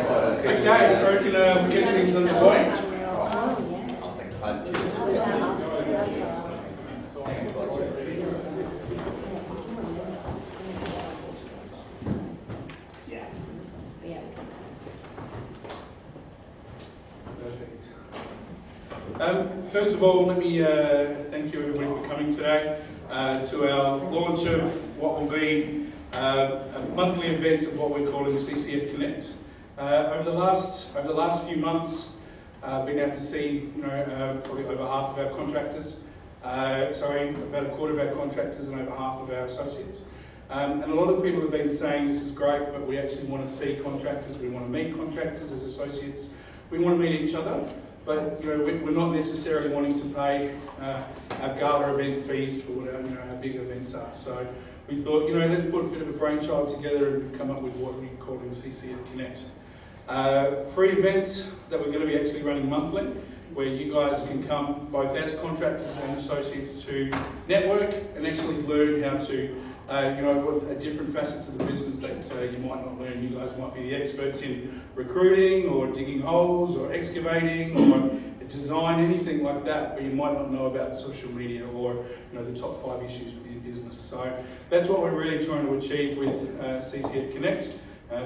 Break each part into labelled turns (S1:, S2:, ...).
S1: Okay, I reckon we're getting things underway. First of all, let me thank you everybody for coming today to our launch of what will be a monthly event of what we're calling CCF Connect. Over the last few months, been able to see probably over half of our contractors, about a quarter of our contractors and over half of our associates. And a lot of people have been saying this is great, but we actually want to see contractors, we want to meet contractors as associates, we want to meet each other. But we're not necessarily wanting to pay our gala event fees for what our big events are. So we thought, let's put a bit of a brainchild together and come up with what we call in CCF Connect. Free events that we're going to be actually running monthly, where you guys can come both as contractors and associates to network and actually learn how to, what different facets of the business that you might not learn. You guys might be the experts in recruiting or digging holes or excavating or design, anything like that, but you might not know about social media or the top 5 issues with your business. So that's what we're really trying to achieve with CCF Connect,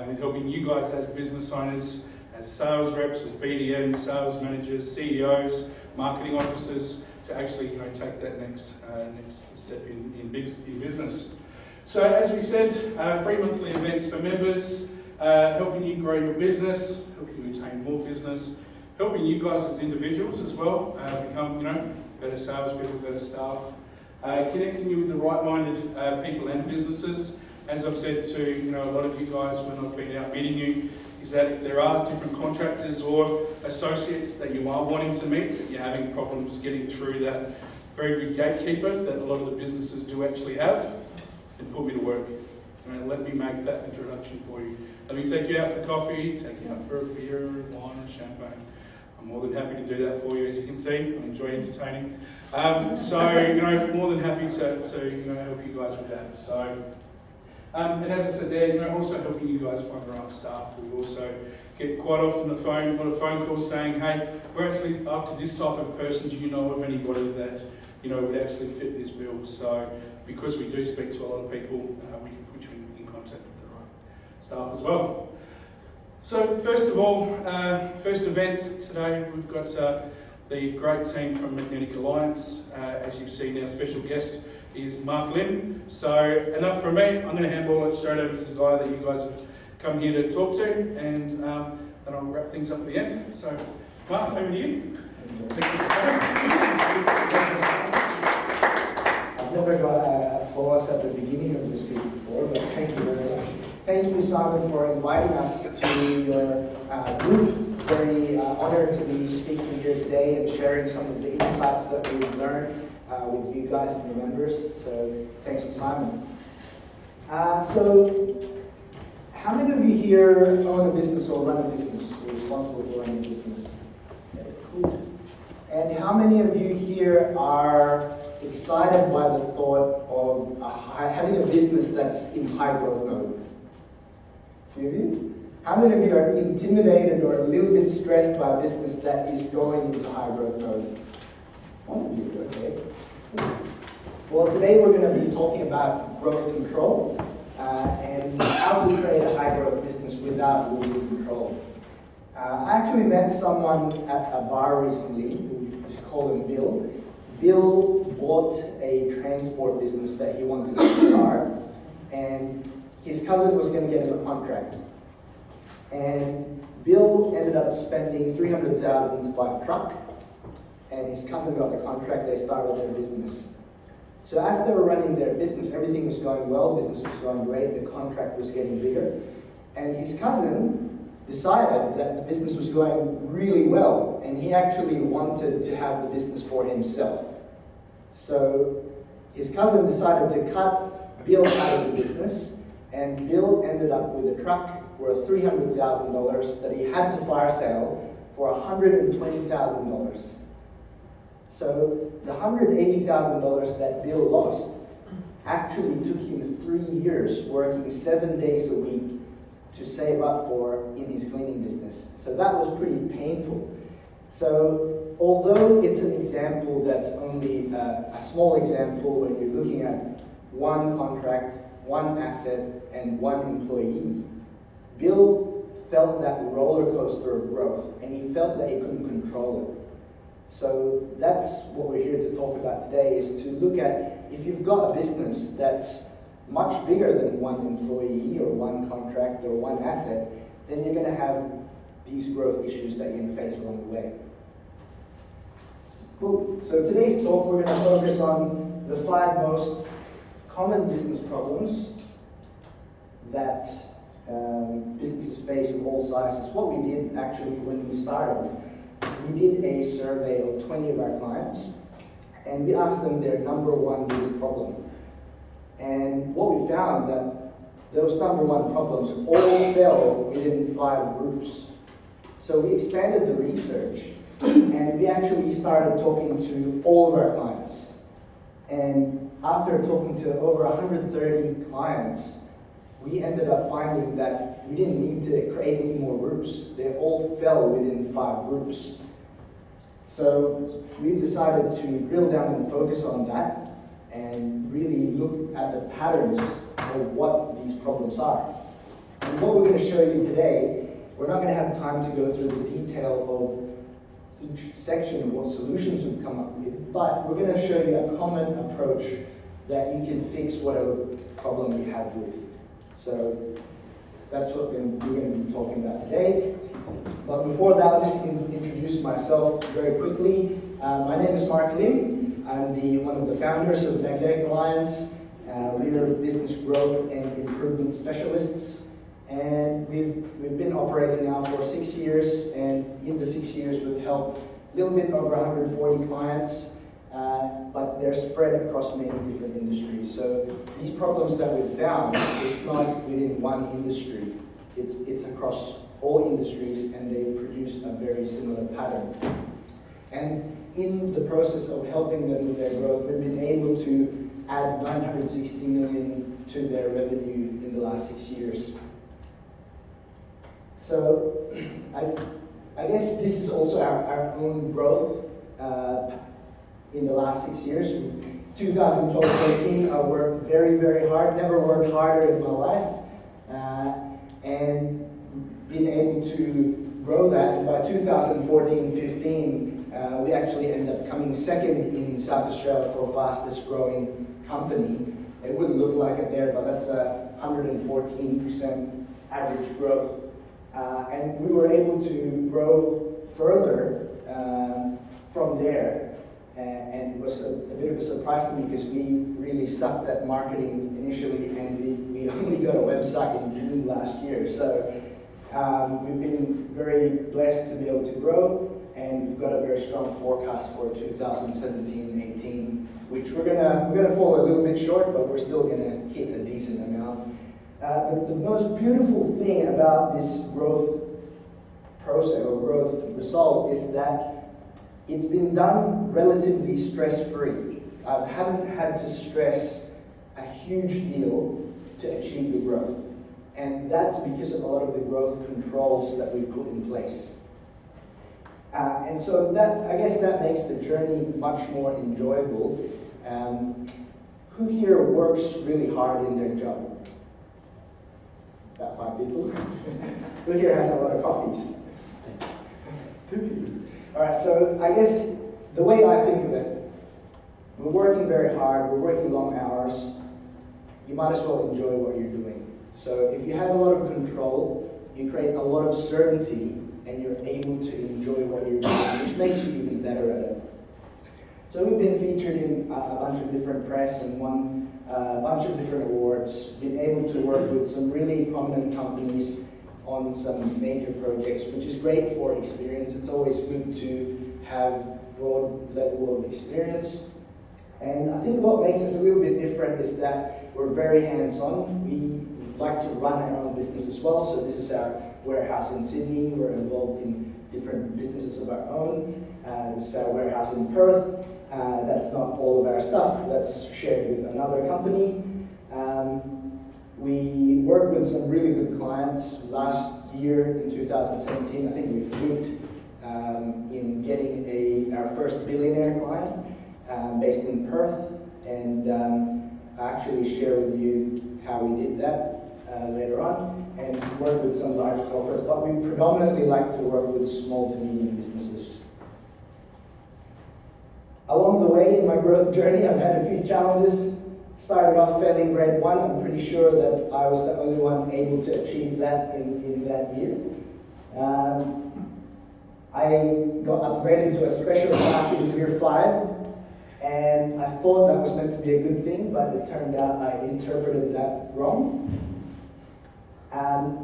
S1: with helping you guys as business owners, as sales reps, as BDMs, sales managers, CEOs, marketing officers, to actually take that next step in business. So as we said, free monthly events for members, helping you grow your business, helping you attain more business, helping you guys as individuals as well become better salespeople, better staff, connecting you with the right-minded people and businesses. As I've said to a lot of you guys when I've been out meeting you, is that if there are different contractors or associates that you are wanting to meet, that you're having problems getting through that very good gatekeeper that a lot of the businesses do actually have, then put me to work. Let me make that introduction for you. Let me take you out for coffee, take you out for a beer, wine, and champagne. I'm more than happy to do that for you. As you can see, I enjoy entertaining. More than happy to help you guys with that. So. And as I said there, also helping you guys find the right staff. We also get quite often a lot of phone calls saying, hey, we're actually after this type of person, do you know of anybody that would actually fit this bill? So because we do speak to a lot of people, we can put you in contact with the right staff as well. So first of all, first event today, we've got the great team from Maganetic Alliance. As you've seen, our special guest is Mark Lim. So enough from me. I'm going to handball it straight over to the guy that you guys have come here to talk to, and then I'll wrap things up at the end. So Mark, over to you.
S2: I've never got applause at the beginning of this speech before, but thank you very much. Thank you, Simon, for inviting us to your group. Very honored to be speaking here today and sharing some of the insights that we've learned with you guys and your members. So thanks to Simon. So how many of you here own a business or run a business, or responsible for running a business? Okay, cool. And how many of you here are excited by the thought of having a business that's in high growth mode? A few of you? How many of you are intimidated or a little bit stressed by a business that is going into high growth mode? One of you, okay. Well, today we're going to be talking about growth control and how to create a high growth business without losing control. I actually met someone at a bar recently, who just called him Bill. Bill bought a transport business that he wanted to start, and his cousin was going to get him a contract. And Bill ended up spending $300,000 to buy a truck, and his cousin got the contract. They started their business. So as they were running their business, everything was going well, business was going great, the contract was getting bigger, and his cousin decided that the business was going really well, and he actually wanted to have the business for himself. So his cousin decided to cut Bill out of the business, and Bill ended up with a truck worth $300,000 that he had to fire sale for $120,000. So the $180,000 that Bill lost actually took him 3 years working 7 days a week to save up for in his cleaning business. So that was pretty painful. So although it's an example that's only a small example when you're looking at one contract, one asset, and one employee, Bill felt that roller coaster of growth, and he felt that he couldn't control it. So that's what we're here to talk about today, is to look at if you've got a business that's much bigger than one employee or one contract or one asset, then you're going to have these growth issues that you're going to face along the way. Cool. So today's talk, we're going to focus on the 5 most common business problems that businesses face of all sizes. What we did actually when we started, we did a survey of 20 of our clients, and we asked them their number 1 biggest problem. And what we found that those number 1 problems all fell within 5 groups. So we expanded the research, and we actually started talking to all of our clients. And after talking to over 130 clients, we ended up finding that we didn't need to create any more groups. They all fell within 5 groups. So we decided to drill down and focus on that and really look at the patterns of what these problems are. And what we're going to show you today, we're not going to have time to go through the detail of each section of what solutions we've come up with, but we're going to show you a common approach that you can fix whatever problem you have with. So that's what we're going to be talking about today. But before that, I'll just introduce myself very quickly. My name is Mark Lim. I'm one of the founders of Maganetic Alliance. We are business growth and improvement specialists. And we've been operating now for 6 years, and in the 6 years we've helped a little bit over 140 clients, but they're spread across many different industries. So these problems that we've found, it's not within one industry. It's across all industries, and they produce a very similar pattern. And in the process of helping them with their growth, we've been able to add 960 million to their revenue in the last 6 years. So I guess this is also our own growth in the last 6 years. 2012-13, I worked very, very hard, never worked harder in my life, and been able to grow that. And by 2014-15, we actually ended up coming second in South Australia for fastest growing company. It wouldn't look like it there, but that's a 114% average growth. And we were able to grow further from there, and it was a bit of a surprise to me because we really sucked at marketing initially, and we only got a website in June last year. So we've been very blessed to be able to grow, and we've got a very strong forecast for 2017-18, which we're gonna fall a little bit short, but we're still gonna hit a decent amount. The most beautiful thing about this growth process or growth result is that it's been done relatively stress-free. I haven't had to stress a huge deal to achieve the growth. And that's because of a lot of the growth controls that we put in place. And so I guess that makes the journey much more enjoyable. Who here works really hard in their job? About 5 people. Who here has a lot of coffees? 2 people. All right, so I guess the way I think of it, we're working very hard, we're working long hours, you might as well enjoy what you're doing. So if you have a lot of control, you create a lot of certainty, and you're able to enjoy what you're doing, which makes you even better at it. So we've been featured in a bunch of different press and won a bunch of different awards, been able to work with some really prominent companies on some major projects, which is great for experience. It's always good to have broad level of experience. And I think what makes us a little bit different is that we're very hands-on. We like to run our own business as well. So this is our warehouse in Sydney. We're involved in different businesses of our own. This is our warehouse in Perth. That's not all of our stuff. That's shared with another company. We worked with some really good clients. Last year in 2017, I think we flunked in getting our first billionaire client based in Perth, and I'll actually share with you how we did that later on, and work with some large corporates, but we predominantly like to work with small to medium businesses. Along the way in my growth journey, I've had a few challenges. Started off failing grade 1. I'm pretty sure that I was the only one able to achieve that in that year. I got upgraded to a special class in year 5, and I thought that was meant to be a good thing, but it turned out I interpreted that wrong.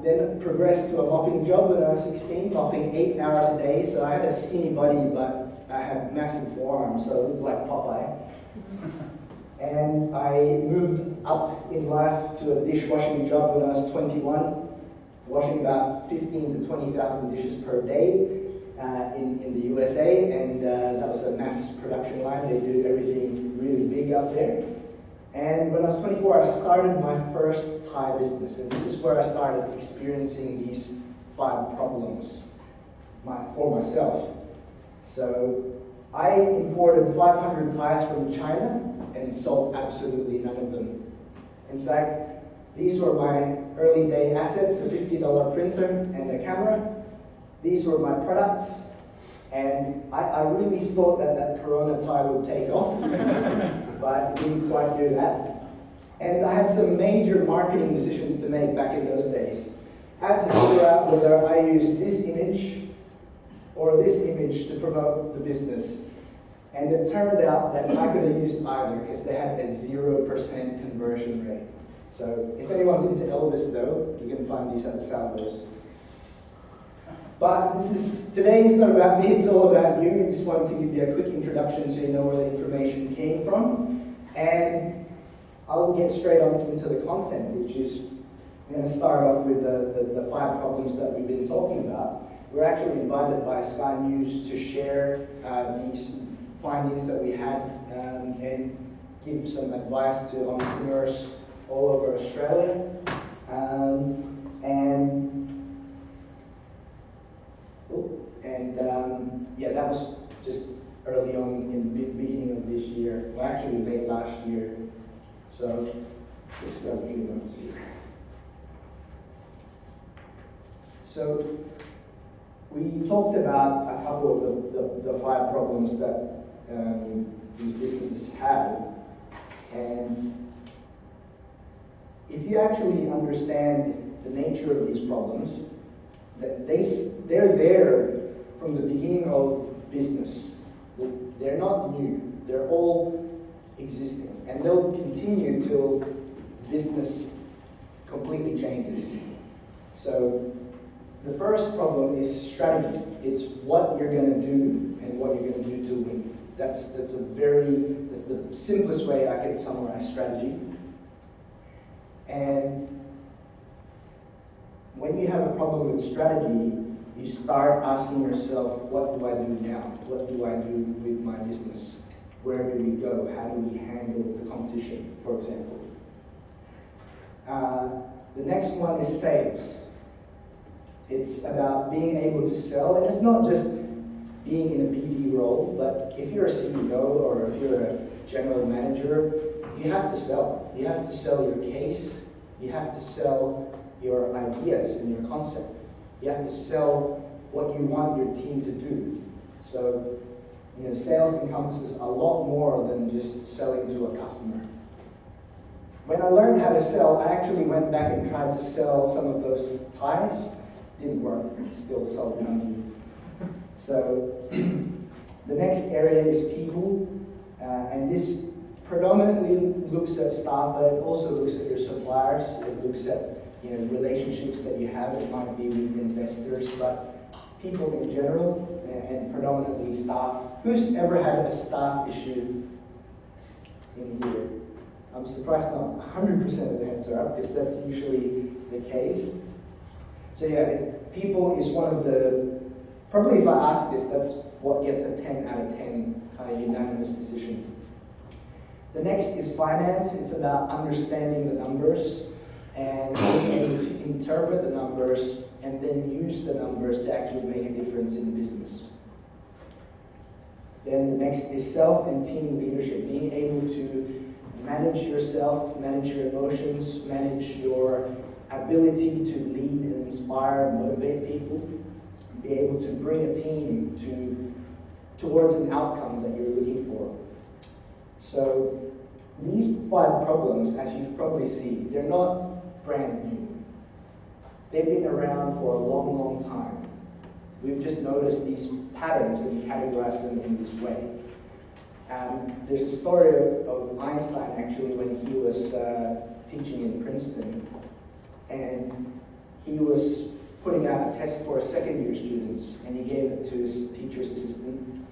S2: Then it progressed to a mopping job when I was 16, mopping 8 hours a day. So I had a skinny body, but I had massive forearms, so it looked like Popeye. And I moved up in life to a dishwashing job when I was 21, washing about 15 to 20,000 dishes per day in the USA, and that was a mass production line. They do everything really big up there. And when I was 24, I started my first Thai business, and this is where I started experiencing these 5 problems for myself. So I imported 500 Thais from China and sold absolutely none of them. In fact, these were my early day assets, a $50 printer and a camera. These were my products, and I really thought that Corona Thai would take off, but it didn't quite do that. And I had some major marketing decisions to make back in those days. I had to figure out whether I used this image or this image to promote the business. And it turned out that I could have used either because they had a 0% conversion rate. So if anyone's into Elvis though, you can find these at the Salvos. But today is not about me, it's all about you. I just wanted to give you a quick introduction so you know where the information came from. And I'll get straight on into the content, which is, I'm going to start off with the 5 problems that we've been talking about. We're actually invited by Sky News to share these findings that we had and give some advice to entrepreneurs all over Australia. Yeah, that was just early on in the beginning of this year, well actually late last year. So just got a few notes here. So we talked about a couple of the 5 problems that these businesses have, and if you actually understand the nature of these problems, that they're there from the beginning of business. They're not new. They're all existing, and they'll continue until business completely changes. So the first problem is strategy. It's what you're going to do and what you're going to do to win. That's the simplest way I can summarize strategy. And when you have a problem with strategy, you start asking yourself, what do I do now? What do I do with my business? Where do we go? How do we handle the competition, for example? The next one is sales. It's about being able to sell, and it's not just being in a BD role, but if you're a CEO or if you're a general manager, you have to sell. You have to sell your case. You have to sell your ideas and your concept. You have to sell what you want your team to do. So, sales encompasses a lot more than just selling to a customer. When I learned how to sell, I actually went back and tried to sell some of those ties. Didn't work, still sold none. So, the next area is people, and this predominantly looks at staff, but it also looks at your suppliers. It looks at relationships that you have. It might be with investors, but people in general, and predominantly staff. Who's ever had a staff issue in here? I'm surprised not 100% of the hands are up, because that's usually the case. So yeah, people is one of the, probably if I ask this, that's what gets a 10 out of 10 kind of unanimous decision. The next is finance. It's about understanding the numbers and being able to interpret the numbers and then use the numbers to actually make a difference in the business. Then the next is self and team leadership, being able to manage yourself, manage your emotions, manage your ability to lead and inspire and motivate people, be able to bring a team towards an outcome that you're looking for. So these 5 problems, as you can probably see, they're not brand new. They've been around for a long, long time. We've just noticed these patterns and categorized them in this way. There's a story of Einstein, actually, when he was teaching in Princeton, and he was putting out a test for second-year students, and he gave it to his teacher's assistant,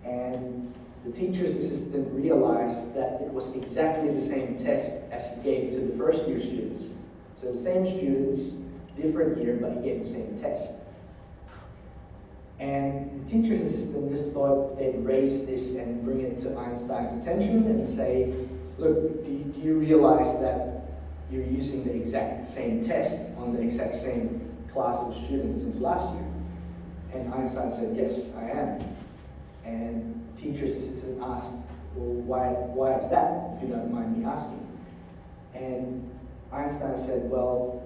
S2: and the teacher's assistant realized that it was exactly the same test as he gave to the first-year students. So the same students, different year, but he gave the same test. And the teacher's assistant just thought they'd raise this and bring it to Einstein's attention and say, look, do you realize that you're using the exact same test on the exact same class of students since last year? And Einstein said, yes, I am. And the teacher's assistant asked, well, why is that, if you don't mind me asking? And Einstein said, well,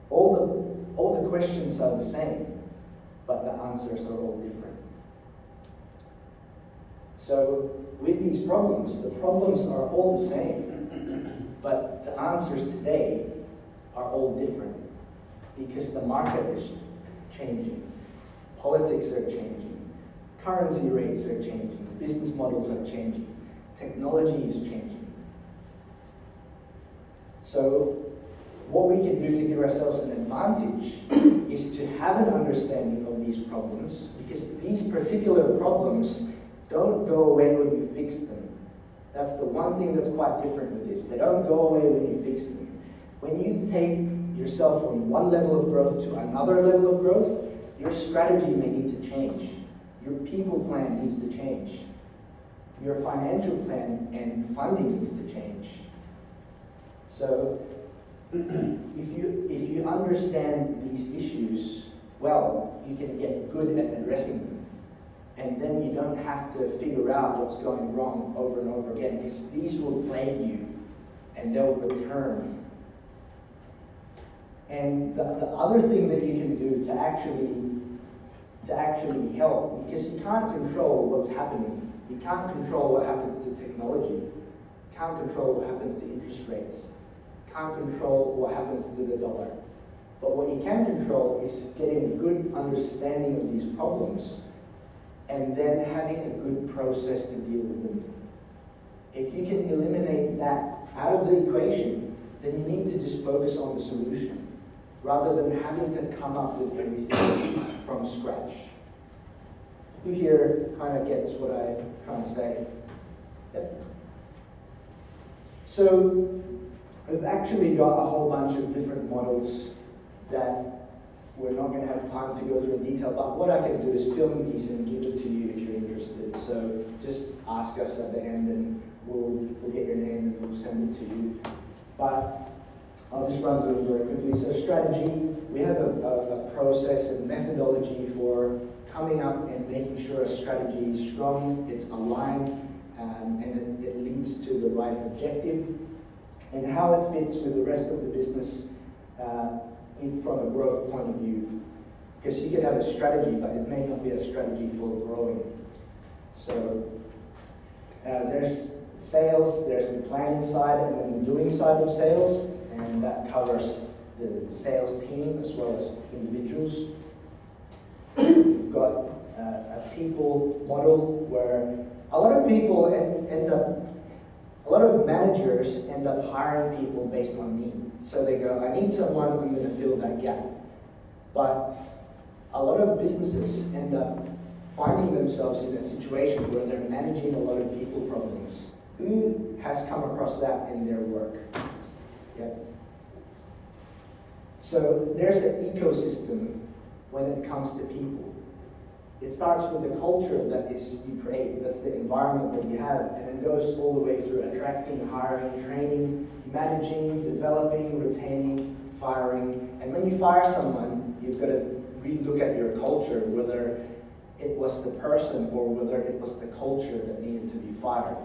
S2: all the questions are the same, but the answers are all different. So with these problems, the problems are all the same, but the answers today are all different because the market is changing, politics are changing, currency rates are changing, business models are changing, technology is changing. So what we can do to give ourselves an advantage is to have an understanding of these problems, because these particular problems don't go away when you fix them. That's the one thing that's quite different with this. They don't go away when you fix them. When you take yourself from one level of growth to another level of growth, your strategy may need to change. Your people plan needs to change. Your financial plan and funding needs to change. So if you understand these issues well, you can get good at addressing them. And then you don't have to figure out what's going wrong over and over again, because these will plague you and they'll return. And the other thing that you can do to actually help, because you can't control what's happening. You can't control what happens to technology. You can't control what happens to interest rates. You can't control what happens to the dollar. But what you can control is getting a good understanding of these problems and then having a good process to deal with them. If you can eliminate that out of the equation, then you need to just focus on the solution rather than having to come up with everything from scratch. Who here kind of gets what I'm trying to say? Yep. So we've actually got a whole bunch of different models that we're not going to have time to go through in detail, but what I can do is film these and give it to you if you're interested. So just ask us at the end and we'll get your name and we'll send it to you. But I'll just run through it very quickly. So strategy, we have a process and methodology for coming up and making sure a strategy is strong, it's aligned, and it leads to the right objective, and how it fits with the rest of the business from a growth point of view. Because you can have a strategy, but it may not be a strategy for growing. So there's sales, there's the planning side, and then the doing side of sales, and that covers the sales team as well as individuals. We've got a people model where a lot of people a lot of managers end up hiring people based on need. So they go, I need someone, I'm going to fill that gap. But a lot of businesses end up finding themselves in a situation where they're managing a lot of people problems. Who has come across that in their work? Yeah. So there's an ecosystem when it comes to people. It starts with the culture that you create, that's the environment that you have, and it goes all the way through attracting, hiring, training, managing, developing, retaining, firing. And when you fire someone, you've got to re-look at your culture, whether it was the person or whether it was the culture that needed to be fired.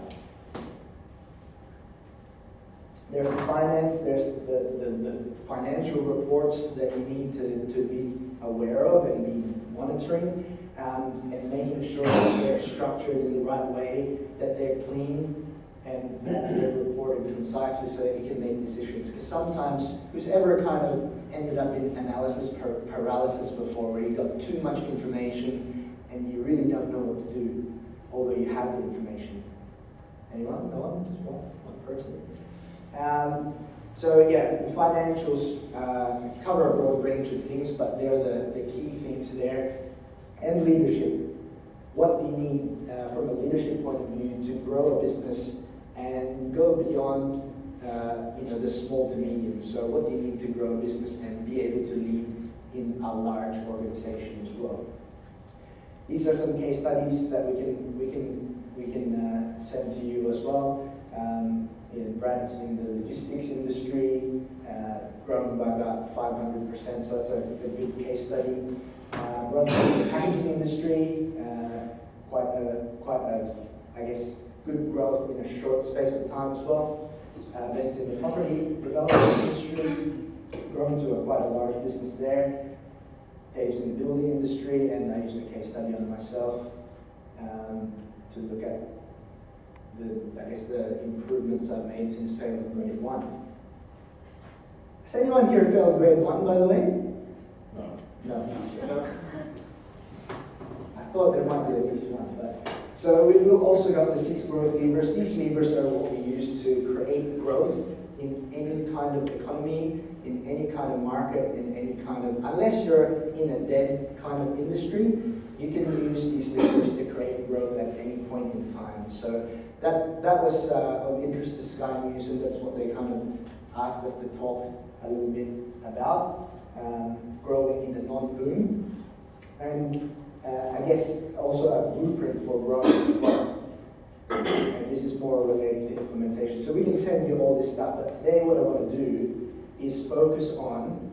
S2: There's the finance, there's the financial reports that you need to be aware of and be monitoring, and making sure that they're structured in the right way, that they're clean, and that they're reported concisely so that you can make decisions. Because sometimes, who's ever kind of ended up in analysis paralysis before, where you got too much information and you really don't know what to do, although you have the information? Anyone? No one? Just one person? So yeah, the financials cover a broad range of things, but they're the key things there. And leadership. What we need from a leadership point of view to grow a business and go beyond the small to medium. So what do you need to grow a business and be able to lead in a large organization as well? These are some case studies that we can send to you as well. Brad's in the logistics industry, grown by about 500%, so that's a good case study. Runs in the packaging industry, quite a, I guess, good growth in a short space of time as well. Ben's in the property development industry, grown to quite a large business there. Dave's in the building industry, and I used a case study on myself to look at the improvements I've made since failing grade 1. Has anyone here failed grade 1, by the way? No. I thought there might be at least one, but so we've also got the 6 growth levers. These levers are what we use to create growth in any kind of economy, in any kind of market, in any kind of, unless you're in a dead kind of industry, you can use these levers to create growth at any point in time. So that was of interest to Sky News, and that's what they kind of asked us to talk a little bit about, growing in a non-boom. And I guess also a blueprint for growth as well. And this is more relating to implementation. So we can send you all this stuff, but today what I want to do is focus on,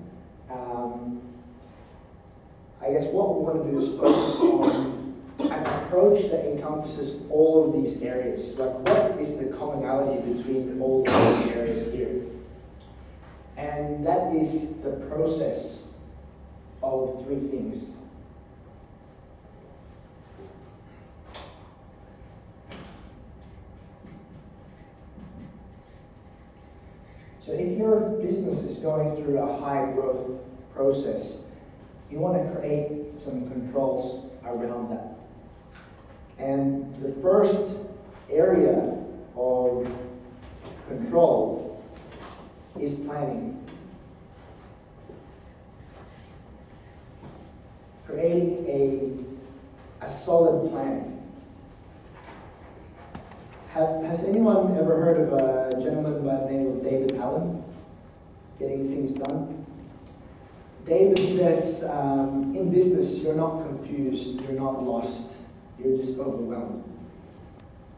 S2: I guess what we want to do is focus on an approach that encompasses all of these areas. Like, what is the commonality between all of these areas here? And that is the process of 3 things. So if your business is going through a high growth process, you want to create some controls around that. And the first area of control is planning. Creating a solid plan. Has anyone ever heard of a gentleman by the name of David Allen? Getting things done? David says, in business, you're not confused, you're not lost, you're just overwhelmed.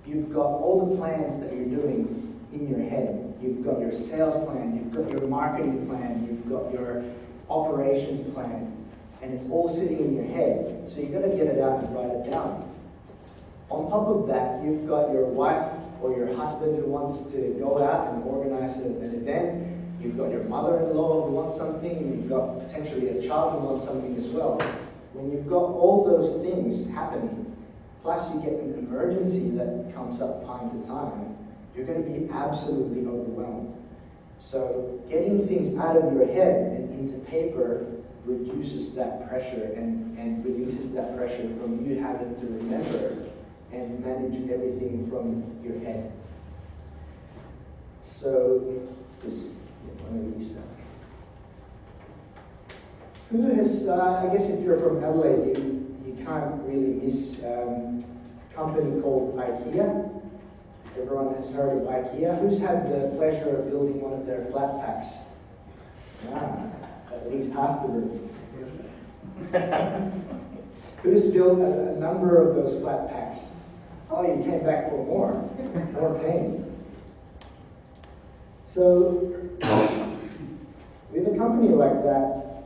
S2: You've got all the plans that you're doing in your head. You've got your sales plan, you've got your marketing plan, you've got your operations plan, and it's all sitting in your head. So you've got to get it out and write it down. On top of that, you've got your wife or your husband who wants to go out and organize an event. You've got your mother-in-law who wants something, and you've got potentially a child who wants something as well. When you've got all those things happening, plus you get an emergency that comes up time to time, you're going to be absolutely overwhelmed. So getting things out of your head and into paper reduces that pressure and releases that pressure from you having to remember and manage everything from your head. So just one of these. Who has, I guess if you're from Adelaide, you can't really miss a company called IKEA. Everyone has heard of IKEA. Who's had the pleasure of building one of their flat packs? At least half the room. Who's built a number of those flat packs? Oh, you came back for more pain. So, with a company like that,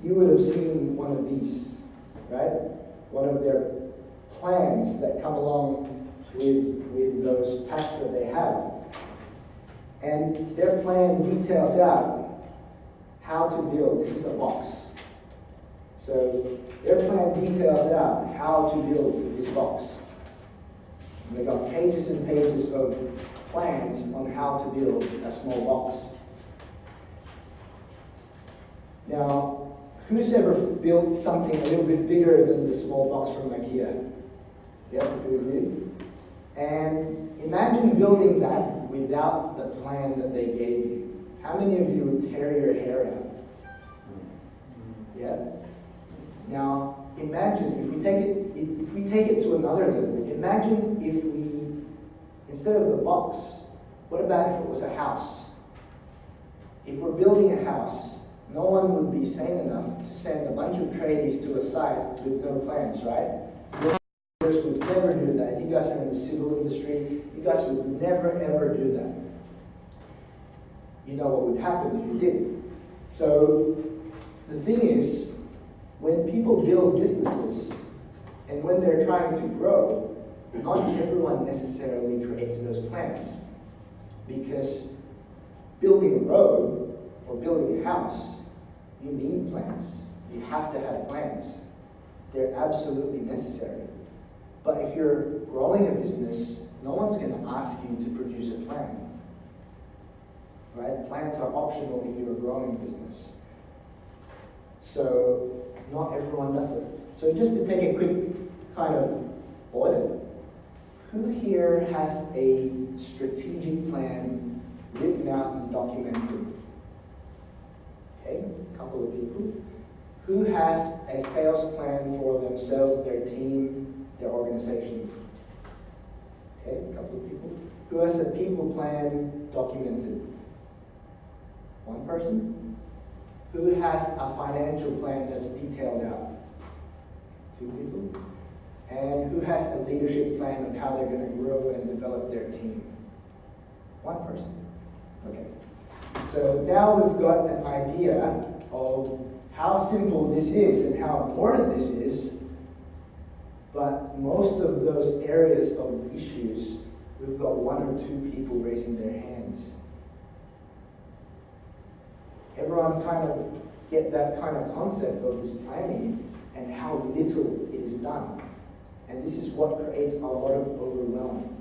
S2: you would have seen one of these, right? One of their plans that come along with those packs that they have. And their plan details out how to build. This is a box. So their plan details out how to build this box. And they've got pages and pages of plans on how to build a small box. Now, who's ever built something a little bit bigger than the small box from IKEA? Yep, a few of you. And imagine building that without the plan that they gave you. How many of you would tear your hair out? Yeah? Now, imagine if we take it to another level. Imagine if we, instead of the box, what about if it was a house? If we're building a house, no one would be sane enough to send a bunch of tradies to a site with no plans, right? You would never do that. You guys are in the civil industry. You guys would never ever do that. You know what would happen if you did. So the thing is, when people build businesses and when they're trying to grow, not everyone necessarily creates those plans. Because building a road or building a house, you need plans. You have to have plans. They're absolutely necessary. But if you're growing a business, no one's going to ask you to produce a plan. Right? Plans are optional if you're a growing business. So not everyone does it. So just to take a quick kind of audit, who here has a strategic plan written out and documented? Okay, a couple of people. Who has a sales plan for themselves, their team, their organization? Okay, a couple of people. Who has a people plan documented? One person. Who has a financial plan that's detailed out? Two people. And who has a leadership plan of how they're going to grow and develop their team? One person. Okay. So now we've got an idea of how simple this is and how important this is, but most of those areas of issues, we've got one or two people raising their hands. Everyone kind of get that kind of concept of this planning and how little it is done. And this is what creates a lot of overwhelm.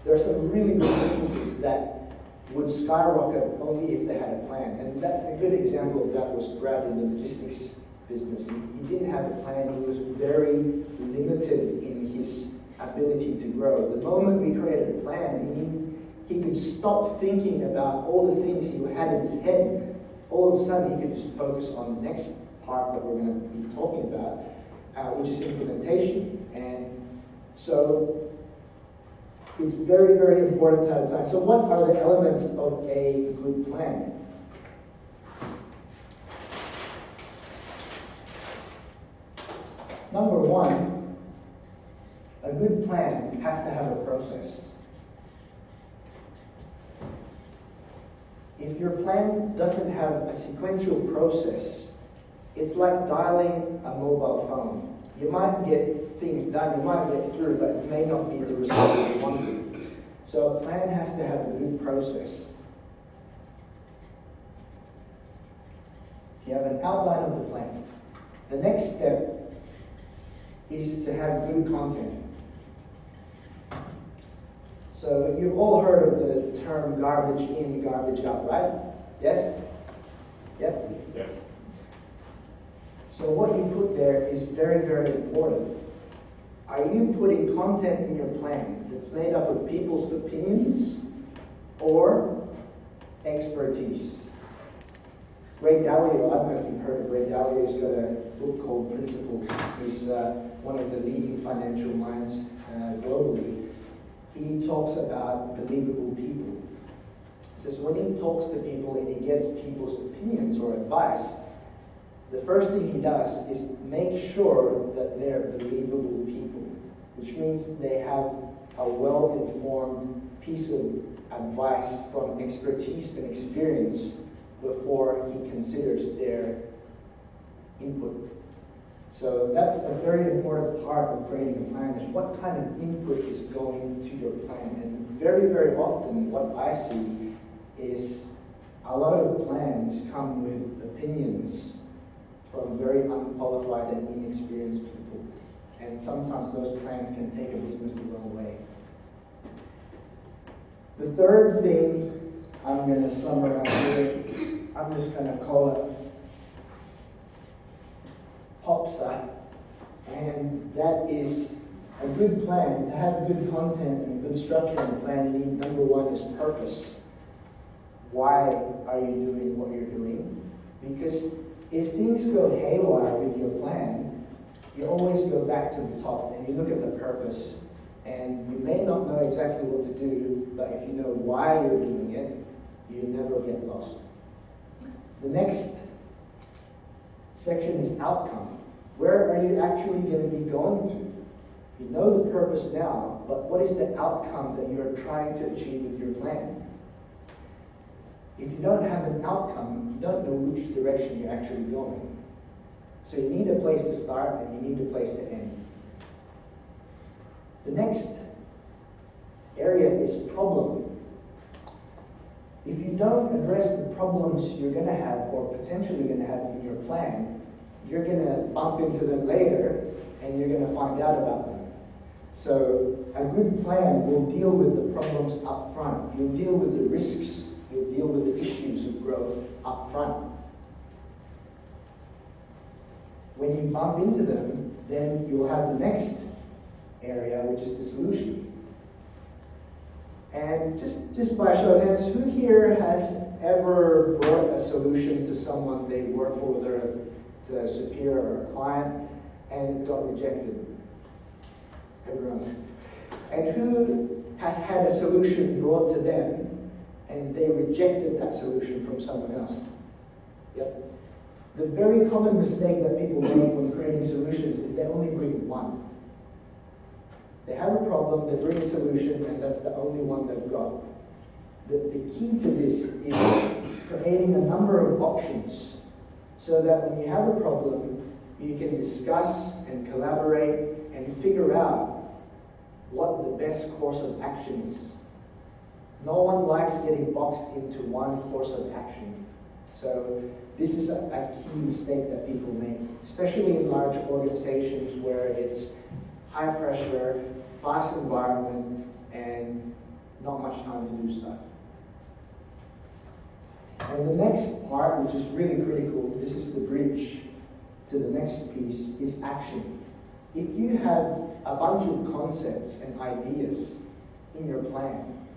S2: There are some really good businesses that would skyrocket only if they had a plan. And a good example of that was Brad in the logistics business. He didn't have a plan. He was very limited in his ability to grow. The moment we created a plan, he could stop thinking about all the things he had in his head. All of a sudden, he could just focus on the next part that we're going to be talking about, which is implementation. And so it's very, very important to have a plan. So what are the elements of a good plan? Number one, a good plan has to have a process. If your plan doesn't have a sequential process, it's like dialing a mobile phone. You might get things done, you might get through, but it may not be the result you wanted. So a plan has to have a good process. You have an outline of the plan. The next step is to have good content. So you've all heard of the term garbage in, garbage out, right? Yes? Yep?
S1: Yeah.
S2: So what you put there is very, very important. Are you putting content in your plan that's made up of people's opinions or expertise? Ray Dalio, I don't know if you've heard of Ray Dalio, he's got a book called Principles. He's one of the leading financial minds globally. He talks about believable people. He says when he talks to people and he gets people's opinions or advice, the first thing he does is make sure that they're believable people, which means they have a well-informed piece of advice from expertise and experience before he considers their input. So that's a very important part of creating a plan, is what kind of input is going to your plan. And very, very often what I see is a lot of plans come with opinions from very unqualified and inexperienced people. And sometimes those plans can take a business the wrong way. The third thing I'm going to summarize here, I'm just going to call it POPSA, and that is a good plan. To have good content and good structure in the plan, you need, number one, is purpose. Why are you doing what you're doing? Because if things go haywire with your plan, you always go back to the top and you look at the purpose, and you may not know exactly what to do, but if you know why you're doing it, you never get lost. The next section is outcome. Where are you actually going to be going to? You know the purpose now, but what is the outcome that you're trying to achieve with your plan? If you don't have an outcome, you don't know which direction you're actually going. So you need a place to start and you need a place to end. The next area is problem. If you don't address the problems you're going to have or potentially going to have in your plan, you're going to bump into them later and you're going to find out about them. So a good plan will deal with the problems up front. You'll deal with the risks. You'll deal with the issues of growth up front. When you bump into them, then you'll have the next area, which is the solution. And just by show of hands, who here has ever brought a solution to someone they work for, whether it's a superior or a client, and it got rejected? Everyone. And who has had a solution brought to them and they rejected that solution from someone else? Yep. The very common mistake that people make when creating solutions is they only bring one. They have a problem, they bring a solution, and that's the only one they've got. The key to this is creating a number of options so that when you have a problem, you can discuss and collaborate and figure out what the best course of action is. No one likes getting boxed into one course of action. So this is a key mistake that people make, especially in large organizations where it's high pressure, fast environment, and not much time to do stuff. And the next part, which is really critical, this is the bridge to the next piece, is action. If you have a bunch of concepts and ideas in your plan,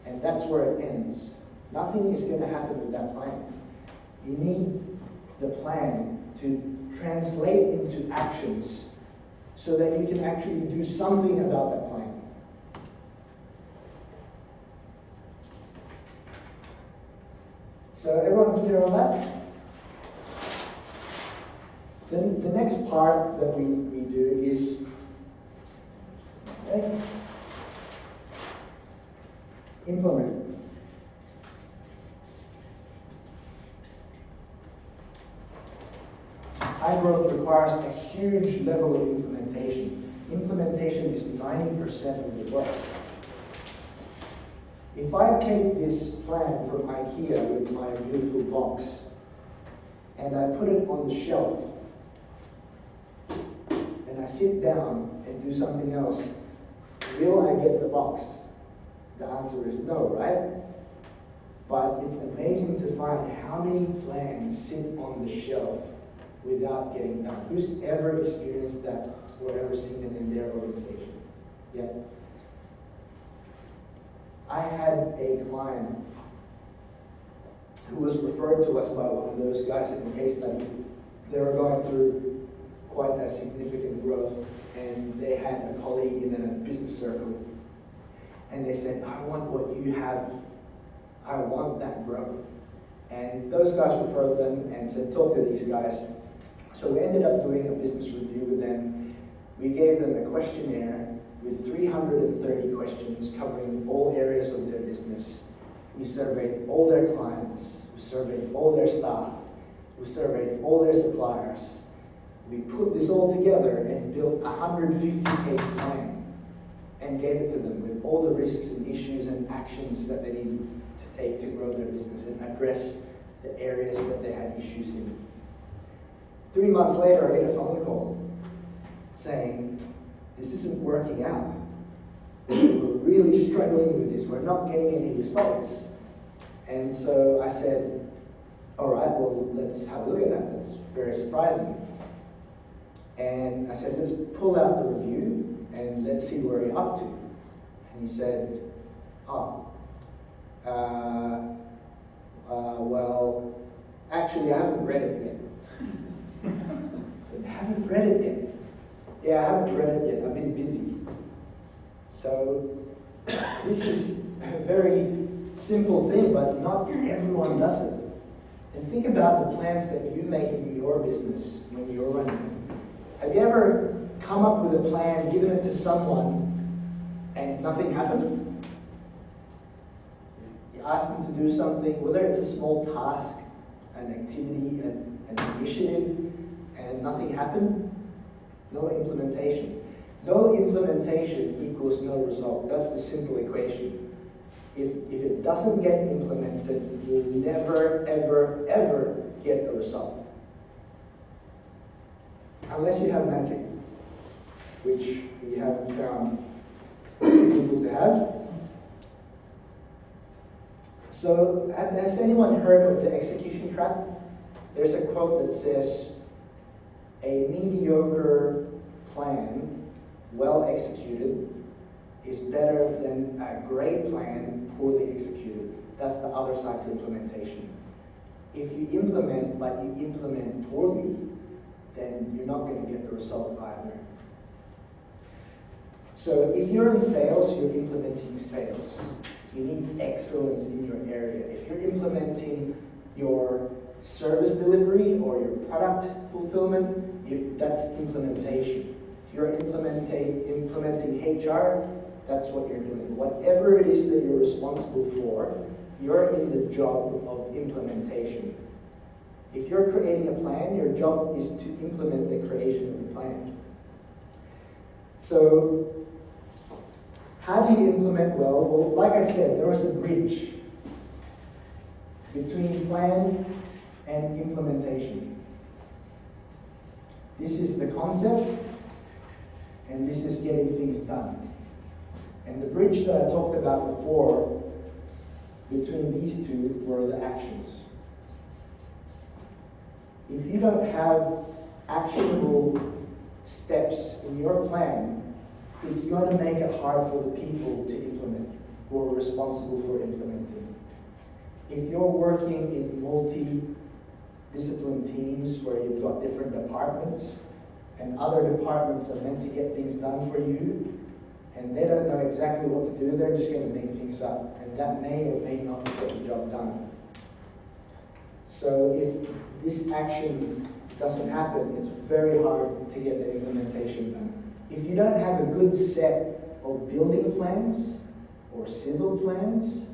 S2: and that's where it ends, nothing is going to happen with that plan. You need the plan to translate into actions so that you can actually do something about that plan. So everyone clear on that? Then the next part that we do is implement. High growth requires a huge level of implementation. Implementation is 90% of the work. If I take this plan from IKEA with my beautiful box and I put it on the shelf and I sit down and do something else, will I get the box? The answer is no, right? But it's amazing to find how many plans sit on the shelf without getting done. Who's ever experienced that or ever seen it in their organization? Yeah. I had a client who was referred to us by one of those guys in the case study. They were going through quite a significant growth, and they had a colleague in a business circle, and they said, I want what you have. I want that growth. And those guys referred them and said, talk to these guys. So we ended up doing a business review with them. We gave them a questionnaire with 330 questions covering all areas of their business. We surveyed all their clients, we surveyed all their staff, we surveyed all their suppliers. We put this all together and built a 150-page plan and gave it to them with all the risks and issues and actions that they needed to take to grow their business and address the areas that they had issues in. 3 months later, I get a phone call saying, this isn't working out. We're really struggling with this. We're not getting any results. And so I said, all right, well, let's have a look at that. That's very surprising. And I said, let's pull out the review and let's see where you're up to. And he said, well, actually, I haven't read it yet. I said, haven't read it yet? Yeah, I haven't read it yet. I've been busy. So this is a very simple thing, but not everyone does it. And think about the plans that you make in your business when you're running it. Have you ever come up with a plan, given it to someone, and nothing happened? You ask them to do something, whether it's a small task, an activity, an initiative, and nothing happened? No implementation. No implementation equals no result. That's the simple equation. If it doesn't get implemented, you'll never, ever, ever get a result. Unless you have magic, which we haven't found people to have. So, has anyone heard of the execution trap? There's a quote that says, a mediocre plan, well executed, is better than a great plan, poorly executed. That's the other side to implementation. If you implement, but you implement poorly, then you're not going to get the result either. So if you're in sales, you're implementing sales. You need excellence in your area. If you're implementing your service delivery or your product fulfillment, that's implementation. If you're implementing HR, that's what you're doing. Whatever it is that you're responsible for, you're in the job of implementation. If you're creating a plan, your job is to implement the creation of the plan. So, how do you implement well? Well, like I said, there was a bridge between plan and implementation. This is the concept, and this is getting things done. And the bridge that I talked about before, between these two, were the actions. If you don't have actionable steps in your plan, it's going to make it hard for the people to implement, who are responsible for implementing. If you're working in multi-discipline teams where you've got different departments, and other departments are meant to get things done for you, and they don't know exactly what to do, they're just going to make things up, and that may or may not get the job done. So if this action doesn't happen, it's very hard to get the implementation done. If you don't have a good set of building plans or civil plans,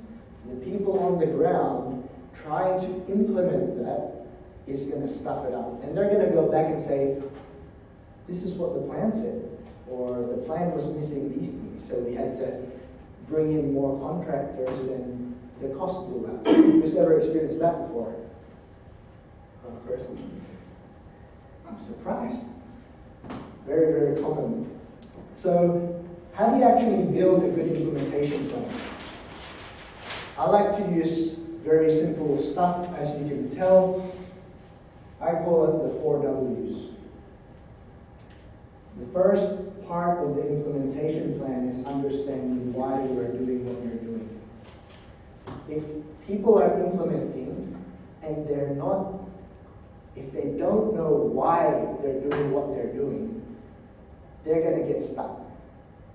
S2: the people on the ground trying to implement that is going to stuff it up. And they're going to go back and say, this is what the plan said, or the plan was missing these things, so we had to bring in more contractors and the cost blew out. Who's ever experienced that before? One person. I'm surprised. Very, very common. So, how do you actually build a good implementation plan? I like to use very simple stuff, as you can tell. I call it the 4 W's. The first part of the implementation plan is understanding why you are doing what you're doing. If people are implementing and if they don't know why they're doing what they're doing, they're going to get stuck.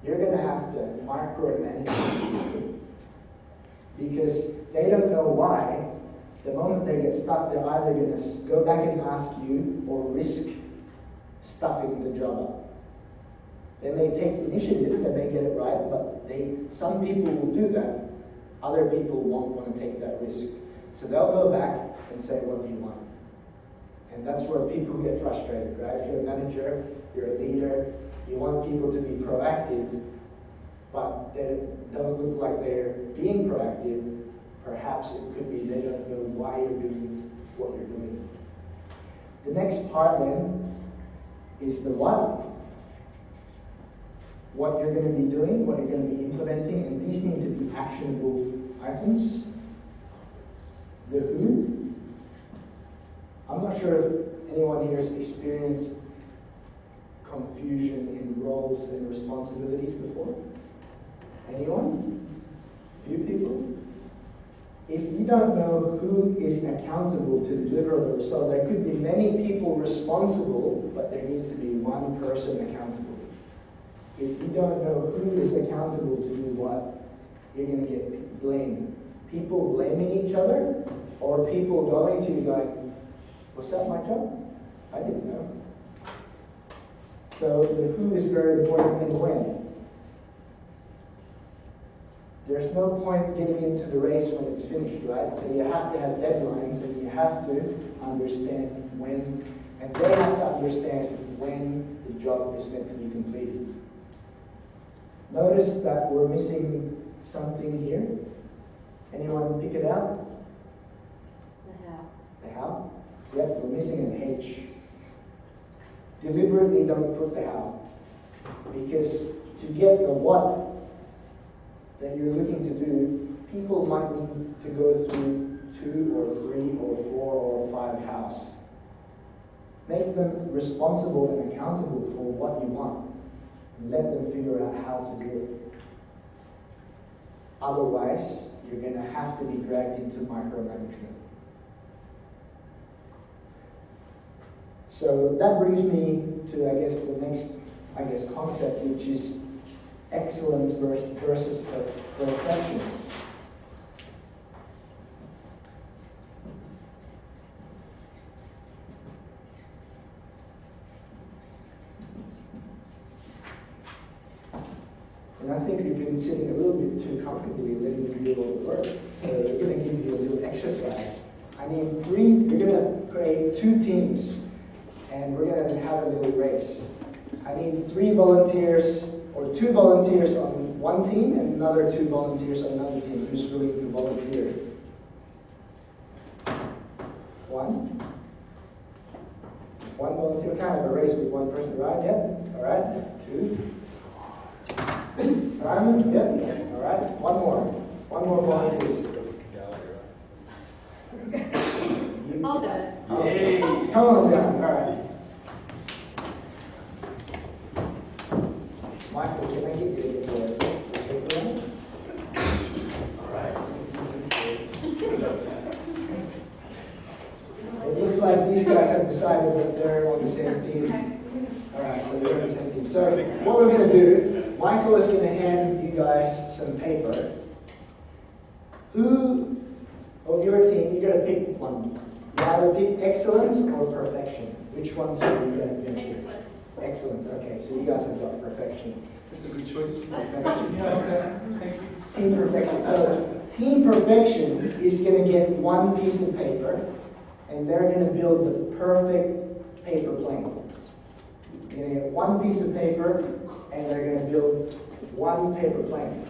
S2: You're going to have to micromanage them because they don't know why. The moment they get stuck, they're either going to go back and ask you, or risk stuffing the job up. They may take initiative, they may get it right, but some people will do that. Other people won't want to take that risk. So they'll go back and say, what do you want? And that's where people get frustrated, right? If you're a manager, you're a leader, you want people to be proactive, but they don't look like they're being proactive. Perhaps it could be they don't know why you're doing what you're doing. The next part then is the what. What you're going to be doing, what you're going to be implementing, and these need to be actionable items. The who. I'm not sure if anyone here has experienced confusion in roles and responsibilities before. Anyone? Few people? If you don't know who is accountable to deliver the result, there could be many people responsible, but there needs to be one person accountable. If you don't know who is accountable to do what, you're going to get blamed. People blaming each other, or people going to you going, was that my job? I didn't know. So the who is very important, and when. There's no point getting into the race when it's finished, right? So you have to have deadlines, and you have to understand when, and they have to understand when the job is meant to be completed. Notice that we're missing something here. Anyone pick it out?
S3: The how.
S2: The how? Yep, we're missing an H. Deliberately don't put the how. Because to get the what that you're looking to do, people might need to go through 2 or 3 or 4 or 5 hows. Make them responsible and accountable for what you want. Let them figure out how to do it. Otherwise, you're going to have to be dragged into micromanagement. So that brings me to, I guess, the next, concept, which is excellence versus perfection. And I think you've been sitting a little bit too comfortably letting me do all the work. So we're going to give you a little exercise. I need we're going to create 2 teams, and we're going to have a little race. I need 3 volunteers, or 2 volunteers on one team, and another 2 volunteers on another team. Who's willing to volunteer? 1 volunteer, kind of a race with 1 person, right? Yep. All right. 2. Simon? Yep. All right. 1 more. 1 more volunteer.
S3: I'll do it.
S1: Yay!
S2: Come on down. All right. Michael, can I get you a paper on? All right. It looks like these guys have decided that they're on the same team. All right, so they're on the same team. So what we're going to do, Michael is going to hand you guys some paper. Who of your team, you're going to pick one. You either pick excellence or perfection. Which ones are you going to pick?
S3: Excellent.
S2: Excellence, okay. So you guys have got perfection.
S1: That's a good choice.
S2: Perfection.
S1: Yeah, okay. Thank you.
S2: Team perfection. So team perfection is going to get 1 piece of paper, and they're going to build the perfect paper plane. You're going to get 1 piece of paper, and they're going to build 1 paper plane.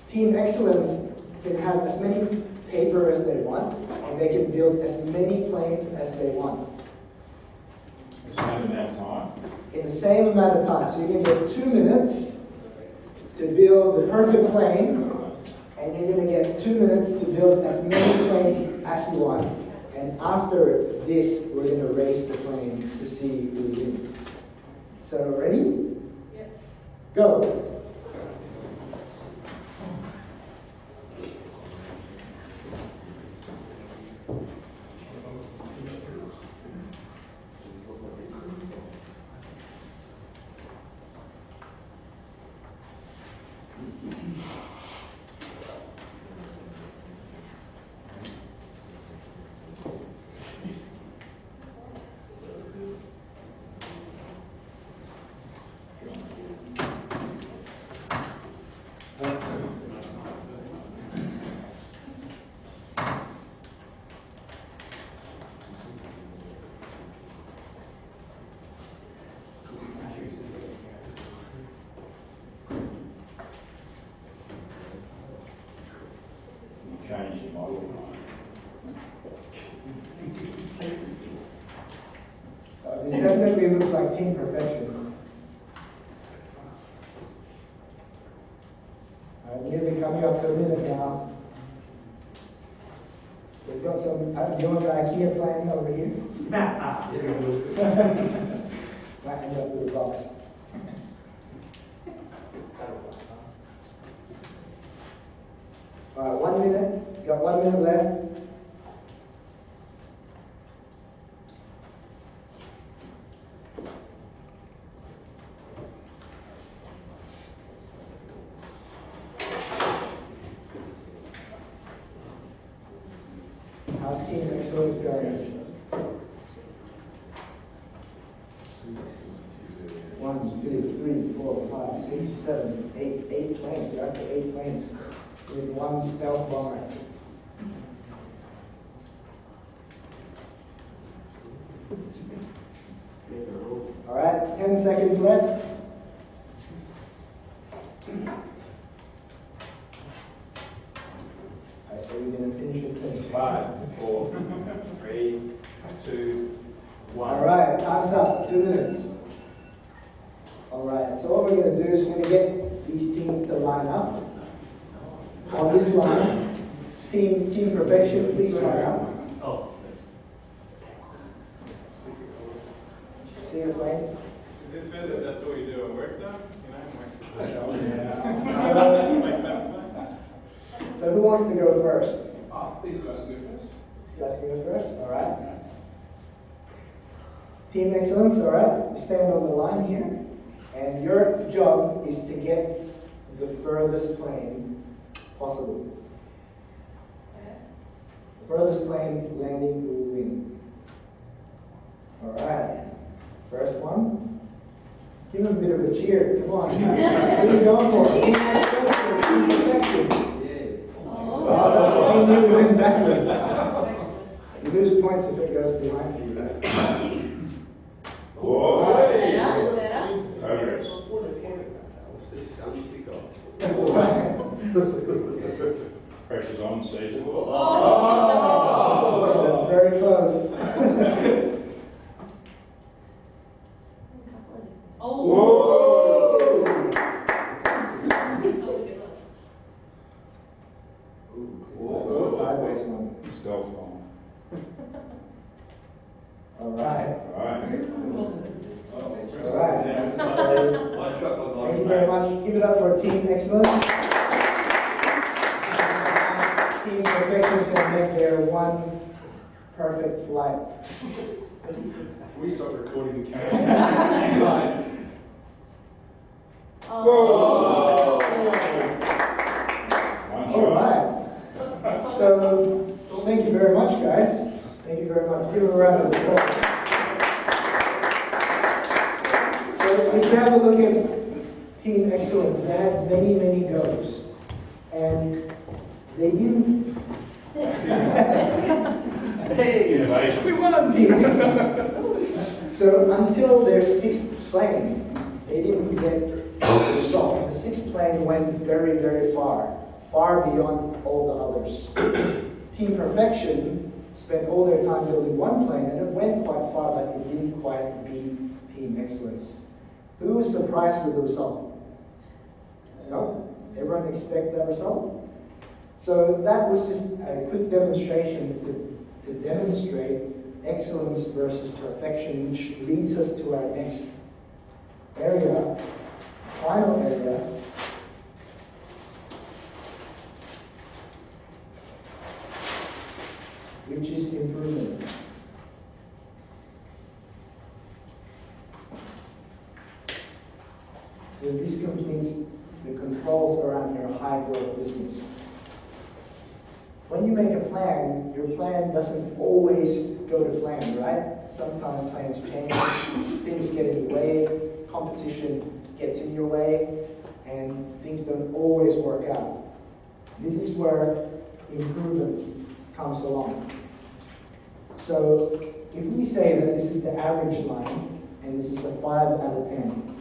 S2: Team excellence can have as many paper as they want, and they can build as many planes as they want. In the same amount of time. So you're going to get 2 minutes to build the perfect plane, and you're going to get 2 minutes to build as many planes as you want. And after this, we're going to race the plane to see who wins. So ready?
S3: Yep.
S2: Go. This definitely looks like team perfection. Nearly coming up to a minute now. We've got some, you want the IKEA plan over here? Might end up with a box. Alright, 1 minute. Got 1 minute left. How's Team Excellence going? 1, 2, 3, 4, 5, 6, 7, 8. 8 planes. They're up to 8 planes. With 1 stealth bomber. Alright, 10 seconds left. Are we going to finish it? 10 seconds.
S4: 5, 4, 3, 2, 1.
S2: Alright, time's up. 2 minutes. Alright, so what we're going to do is we're going to get these teams to line up. On this line, Team Perfection, please line up.
S4: Oh,
S2: See your plane?
S1: Is it fair that that's all you do at work now?
S2: So who wants to go first?
S1: Oh, these guys can go first.
S2: These guys can go first? Alright. Team Excellence, alright. You stand on the line here. And your job is to get the furthest plane possible. The furthest plane landing will win. Alright. First one. Give him a bit of a cheer. Come on. What are you going for? Team Excellence or Team Perfection? Oh, the plane nearly went backwards. You lose points if it goes behind you, right?
S4: Whoa!
S3: Better?
S4: What's this sound you got?
S5: Pressure's on, Caesar.
S2: Oh, that's very close.
S3: Oh.
S2: It's a sideways one.
S5: Stealth bomb.
S2: Alright.
S5: Alright.
S2: Alright. So, thank you very much. Give it up for Team Excellence. Team Perfection's going to make their one perfect flight.
S1: Can we stop recording the camera?
S3: Oh.
S5: One shot.
S2: Alright. So, thank you very much, guys. Thank you very much. Give them a round of applause. So, if you have a look at Team Excellence, they had many, many goes. And they didn't.
S5: Hey! Innovation.
S2: We won! So, until their 6th plane, they didn't get the result. The 6th plane went very, very far. Far beyond all the others. Team Perfection spent all their time building one plane, and it went quite far, but it didn't quite beat Team Excellence. Who was surprised with the result? No? Everyone expect that result? So that was just a quick demonstration to demonstrate excellence versus perfection, which leads us to our next area, final area. Which is improvement. So this completes the controls around your high growth business. When you make a plan, your plan doesn't always go to plan, right? Sometimes plans change, things get in the way, competition gets in your way, and things don't always work out. This is where improvement comes along. So if we say that this is the average line, and this is a 5 out of 10,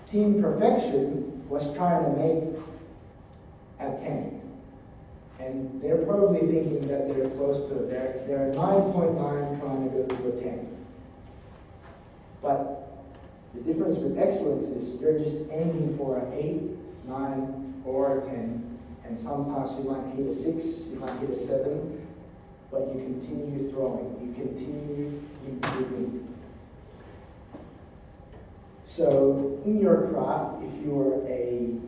S2: Team Perfection was trying to make at 10. And they're probably thinking that they're close to it. They're 9.9 trying to go to a 10. But the difference with excellence is you're just aiming for an 8, 9, or a 10. And sometimes you might hit a 6, you might hit a 7, but you continue throwing, you continue improving. So in your craft, if you're a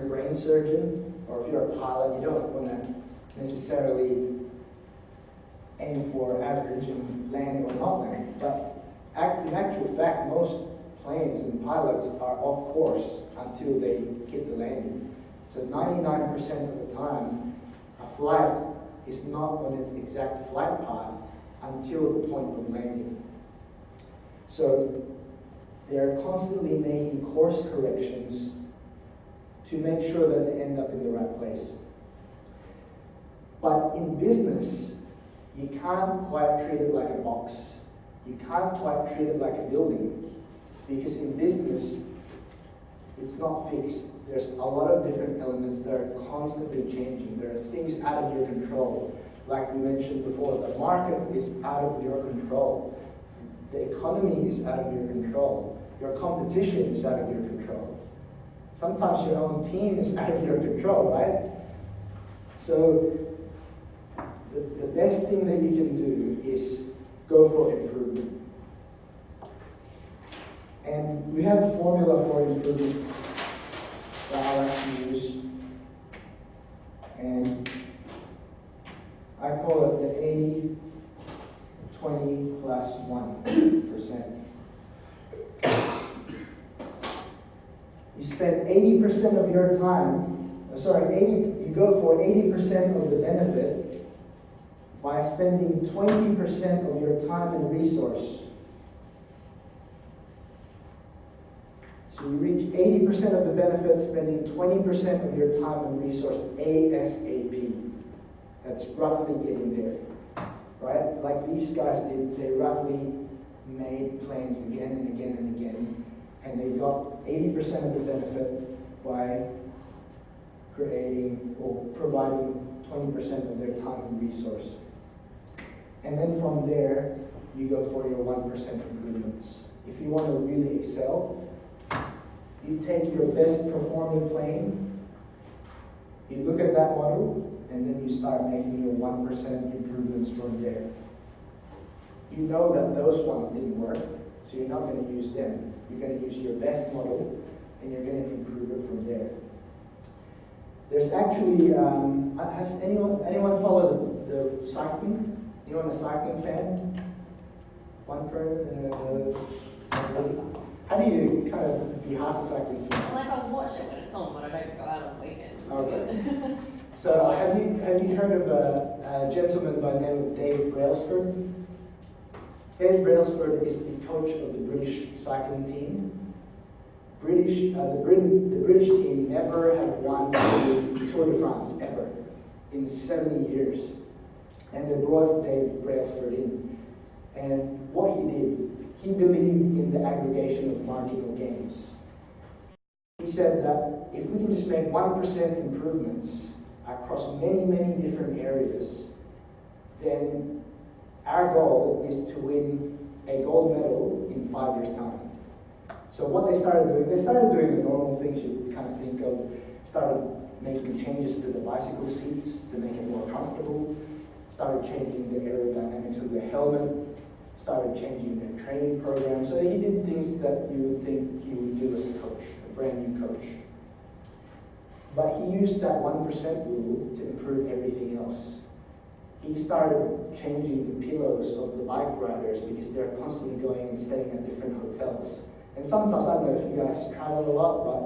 S2: brain surgeon, or if you're a pilot, you don't want to necessarily aim for average and land or not land. But in actual fact, most planes and pilots are off course until they hit the landing. So 99% of the time, a flight is not on its exact flight path until the point of landing. So they're constantly making course corrections to make sure that they end up in the right place. But in business, you can't quite treat it like a box. You can't quite treat it like a building, because in business, it's not fixed. There's a lot of different elements that are constantly changing. There are things out of your control. Like we mentioned before, the market is out of your control. The economy is out of your control. Your competition is out of your control. Sometimes your own team is out of your control, right? So the best thing that you can do is go for improvement. And we have a formula for improvements that I like to use. And I call it the 80, 20 plus 1%. You spend 80% of your time, you go for 80% of the benefit by spending 20% of your time and resource. So you reach 80% of the benefit, spending 20% of your time and resource ASAP. That's roughly getting there, right? Like these guys did, they roughly made planes again and again and again, and they got 80% of the benefit by creating or providing 20% of their time and resource. And then from there, you go for your 1% improvements. If you want to really excel, you take your best performing plane, you look at that model, and then you start making your 1% improvements from there. You know that those ones didn't work, so you're not going to use them. You're going to use your best model, and you're going to improve it from there. There's actually, has anyone followed the cycling? Anyone a cycling fan? One person? How do you kind of be half a cycling fan?
S3: Like I'll watch it when it's on, but I don't go out on the weekend.
S2: Okay. So have you heard of a gentleman by the name of Dave Brailsford? Dave Brailsford is the coach of the British cycling team. The British team never have won the Tour de France ever in 70 years. And they brought Dave Brailsford in. And what he did, he believed in the aggregation of marginal gains. He said that if we can just make 1% improvements across many, many different areas, then our goal is to win a gold medal in 5 years' time. So what they started doing the normal things you kind of think of, started making changes to the bicycle seats to make it more comfortable, started changing the aerodynamics of the helmet, started changing their training program. So he did things that you would think he would do as a coach, a brand new coach. But he used that 1% rule to improve everything else. He started changing the pillows of the bike riders because they're constantly going and staying at different hotels. And sometimes, I don't know if you guys travel a lot, but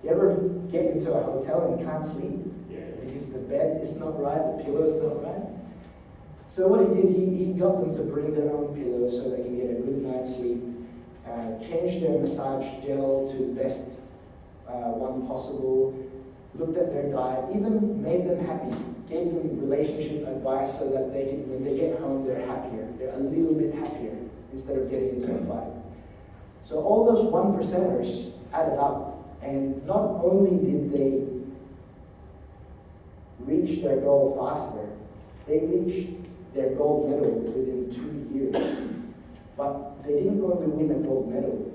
S2: you ever get into a hotel and can't sleep?
S5: Yeah.
S2: Because the bed is not right, the pillow is not right. So what he did, he got them to bring their own pillows so they can get a good night's sleep, changed their massage gel to the best one possible, looked at their diet, even made them happy, gave them relationship advice so that they can, when they get home, they're happier. They're a little bit happier instead of getting into a fight. So all those 1%ers added up, and not only did they reach their goal faster. They reached their gold medal within 2 years, but they didn't only win a gold medal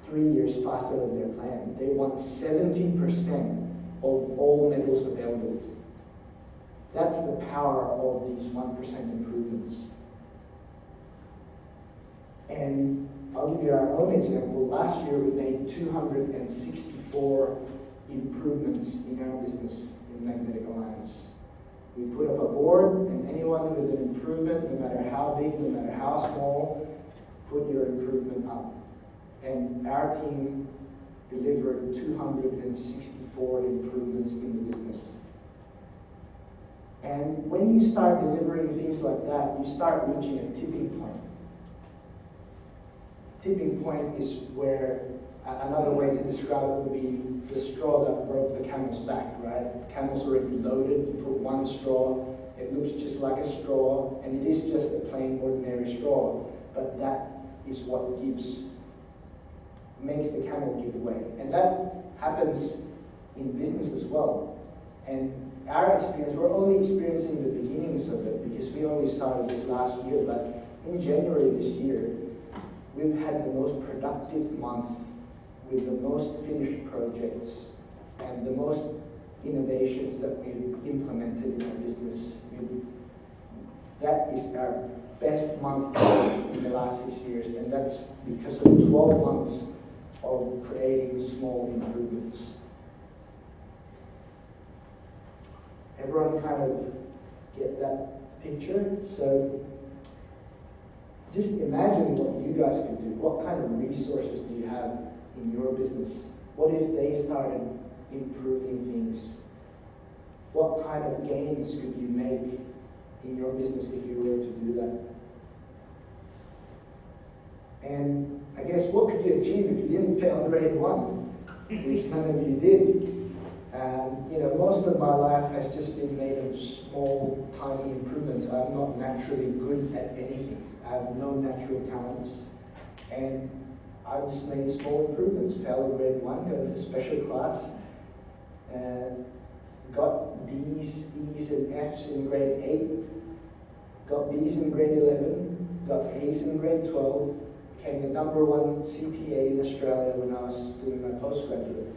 S2: 3 years faster than their plan. They won 70% of all medals available. That's the power of these 1% improvements. And I'll give you our own example. Last year we made 264 improvements in our business in Maganetic Alliance. We put up a board, and anyone with an improvement, no matter how big, no matter how small, put your improvement up. And our team delivered 264 improvements in the business. And when you start delivering things like that, you start reaching a tipping point. Tipping point is where, another way to describe it would be the straw that broke the camel's back, right? The camel's already loaded, you put one straw, it looks just like a straw, and it is just a plain ordinary straw, but that is what makes the camel give way. And that happens in business as well. And our experience, we're only experiencing the beginnings of it because we only started this last year, but in January this year, we've had the most productive month with the most finished projects and the most innovations that we've implemented in our business. That is our best month in the last 6 years, and that's because of 12 months of creating small improvements. Everyone kind of get that picture? So just imagine what you guys could do. What kind of resources do you have in your business? What if they started improving things? What kind of gains could you make in your business if you were to do that? And I guess what could you achieve if you didn't fail grade 1, which none of you did? Most of my life has just been made of small, tiny improvements. I'm not naturally good at anything. I have no natural talents. And I just made small improvements. Failed grade 1, got into special class, got D's, E's, and F's in grade 8, got B's in grade 11, got A's in grade 12, became the #1 CPA in Australia when I was doing my postgraduate.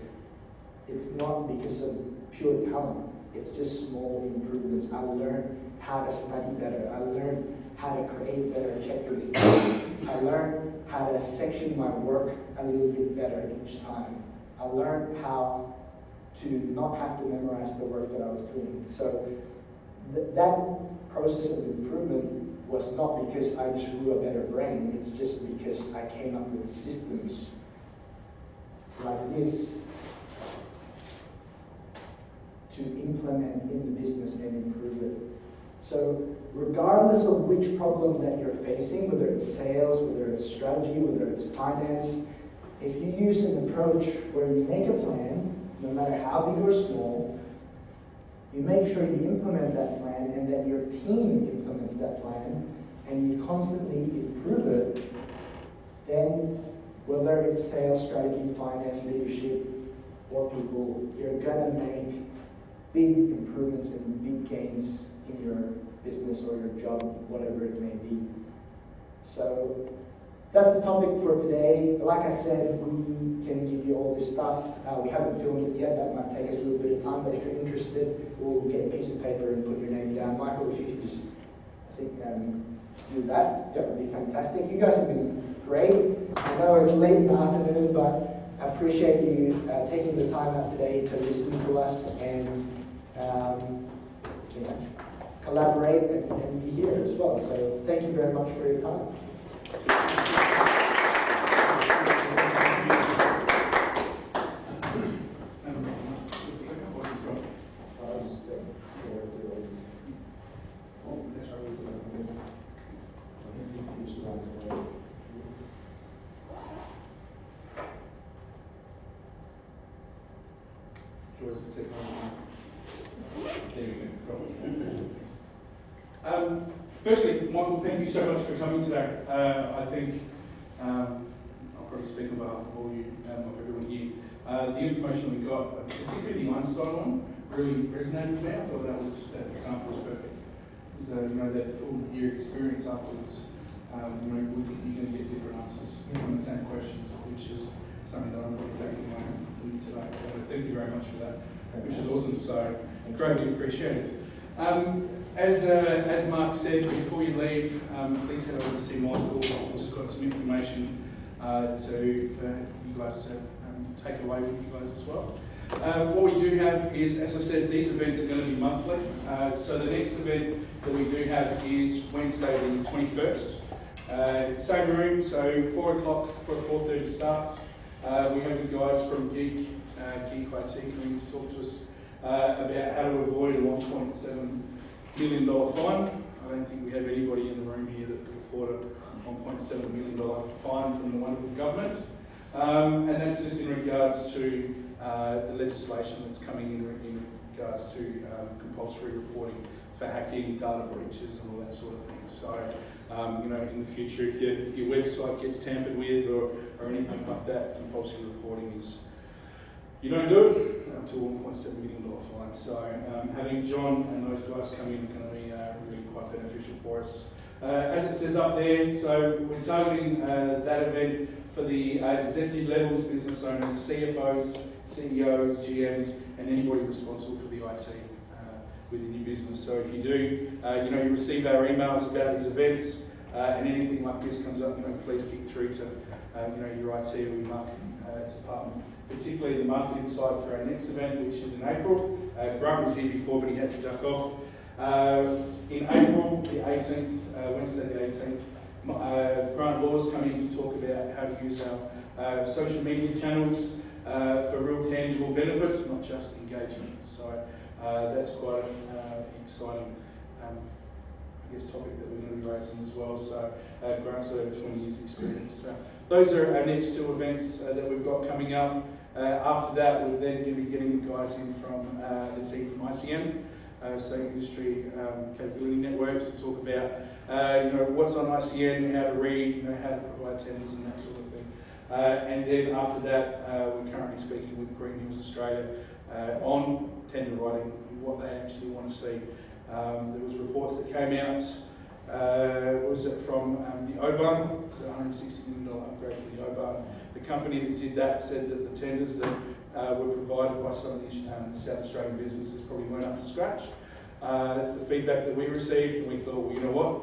S2: It's not because of pure talent, it's just small improvements. I learned how to study better, I learned how to create better checklists, I learned how to section my work a little bit better each time. I learned how to not have to memorize the work that I was doing. So that process of improvement was not because I just grew a better brain, it's just because I came up with systems like this to implement in the business and improve it. So regardless of which problem that you're facing, whether it's sales, whether it's strategy, whether it's finance, if you use an approach where you make a plan, no matter how big or small, you make sure you implement that plan and that your team implements that plan and you constantly improve it, then whether it's sales, strategy, finance, leadership, or people, you're gonna make big improvements and big gains in your business or your job, whatever it may be. So that's the topic for today. Like I said, we can give you all this stuff. We haven't filmed it yet, that might take us a little bit of time, but if you're interested, we'll get a piece of paper and put your name down. Michael, if you could just, do that, that would be fantastic. You guys have been great. I know it's late in the afternoon, but I appreciate you taking the time out today to listen to us and collaborate and be here as well. So thank you very much for your time.
S1: Firstly, Michael, thank you so much for coming today. I think, I'll probably speak on behalf of all you, of everyone here. The information we got, particularly the Einstein one, really resonated with me. I thought that example was perfect. So, that full year experience afterwards, you're going to get different answers from the same questions, which is something that I'm really taking home from you today. So thank you very much for that, which is awesome. So greatly appreciated. As Mark said, before you leave, please head over to see Michael. We've just got some information for you guys to take away with you guys as well. What we do have is, as I said, these events are going to be monthly. So the next event that we do have is Wednesday the 21st. Same room, so 4 o'clock for a 4:30 start. We have the guys from Geek IT coming to talk to us about how to avoid a $1.7 million fine. I don't think we have anybody in the room here that could afford a $1.7 million fine from the wonderful government. And that's just in regards to the legislation that's coming in regards to compulsory reporting for hacking, data breaches and all that sort of thing. So, in the future, if your website gets tampered with or anything like that, compulsory reporting is, you don't do it, up to a $1.7 million fine. So having John and those guys come in are going to be really quite beneficial for us. As it says up there, so we're targeting that event for the executive levels, business owners, CFOs, CEOs, GMs, and anybody responsible for the IT within your business. So if you do, you receive our emails about these events, and anything like this comes up, please kick through to your IT or your marketing department, particularly the marketing side for our next event, which is in April. Grant was here before, but he had to duck off. In April, the 18th, Wednesday the 18th, Grant Law's coming to talk about how to use our social media channels for real tangible benefits, not just engagement. So that's quite an exciting topic that we're going to be raising as well. So Grant's got over 20 years experience. So those are our next two events that we've got coming up. After that, we're then going to be getting the guys in from the team from ICN, State Industry Capability Network, to talk about what's on ICN, how to read, how to provide tenders and that sort of thing. And then after that, we're currently speaking with Green Hills Australia on tender writing, what they actually want to see. There was reports that came out, was it from the OBAN, so $160 million upgrade for the OBAN. The company that did that said that the tenders that were provided by some of the South Australian businesses probably weren't up to scratch. That's the feedback that we received, and we thought, well, you know what,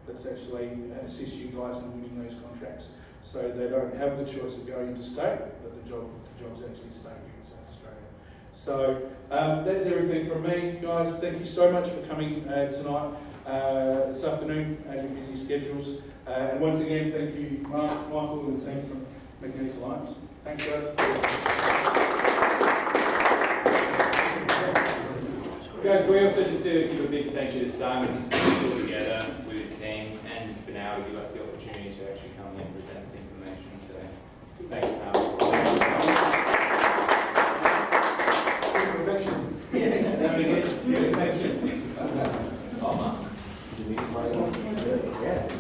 S1: let's actually assist you guys in winning those contracts, so they don't have the choice of going into state, but the job's actually staying here in South Australia. So that's everything from me, guys. Thank you so much for coming tonight, this afternoon, your busy schedules. And once again, thank you, Mark, Michael, and the team from Maganetic Alliance. Thanks, guys.
S6: Guys, can we also just give a big thank you to Simon, who's put all together with his team, and for now to give us the opportunity to actually come here and present this information. So, thanks, Simon.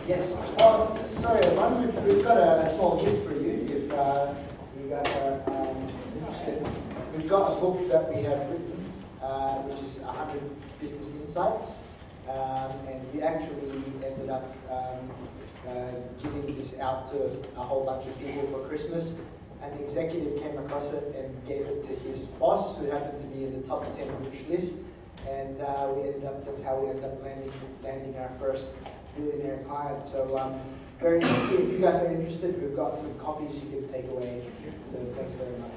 S2: Yes. Oh, sorry, everyone. We've got a small gift for you if you guys are interested. We've got a book that we have written, which is 100 Business Insights, and we actually ended up giving this out to a whole bunch of people for Christmas. An executive came across it and gave it to his boss, who happened to be in the top 10 wish list, and that's how we ended up landing our first billionaire client. So very interesting. If you guys are interested, we've got some copies you can take away. So thanks very much.